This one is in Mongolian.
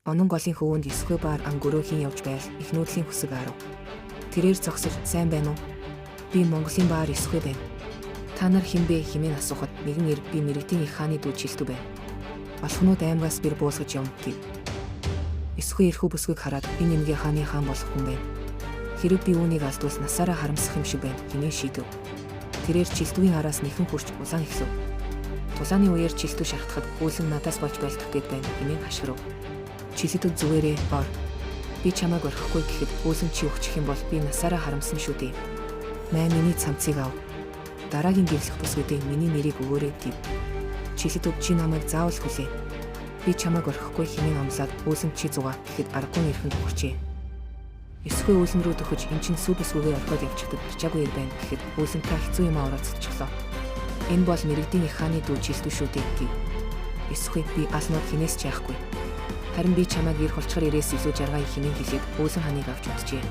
Онон голын хөвөнд эсхүү баар ангөрөөхийн явж байл их нүүдлийн хүсэг арав. Тэрээр зогсож сайн байна уу? Би Монголын баар эсхүү байна. Та нар хэн бэ хэмээн асуухад нэгэн ир би Мэрэгтийн их хааны дүү Чилтүү байна. Болохнууд аймгаас бэр буусгаж явна гэв. Эсхүү эрхүү бүсгүйг хараад би нэмгээ хааны хаан болох хүн байна. Хэрэг би үүнийг алдвал насаараа харамсах юм шиг байна хэмээн шийдэв. Тэрээр Чилтүүгийн араас нэхэн хурч улаан ихсв. Тулааны үеэр Чилтүү шахтахад үүлэн надаас болж байлдах гээд байна хэмээн хашгирав. Чилтүү зүгээрээ бор. Би чамайг орхихгүй гэхэд үүлэн чи өгчих юм бол би насаараа харамсна шүү дээ. Маа миний цамцыг ав. Дараагийн гэвлэх бүсгүйдээ миний нэрийг өгөөрэй гэв. Чилтүү чи намайг заавал хүлээ. Би чамайг орхихгүй хэмээн амлаад үүлэн чи зугаа гэхэд аргагүй ирэхэнд хүрчээ. Эсхүү үүлэн рүү төхөж эн чин сүү бүсгүйгээр орхиод явчихдаг арчаагүй ир байна гэхэд үүлэн та хэцүү юм аваад энэ бол Мэрэгдийн их хааны дүү Чилтүү шүү дээ гэв. Эсхүү би алнууд хинээс ч яахгүй. Харин би чамайг ирэх болчхор ирээс илүү жаргая хэмээн хэлээд үүлэн хааныг авч үтжээ.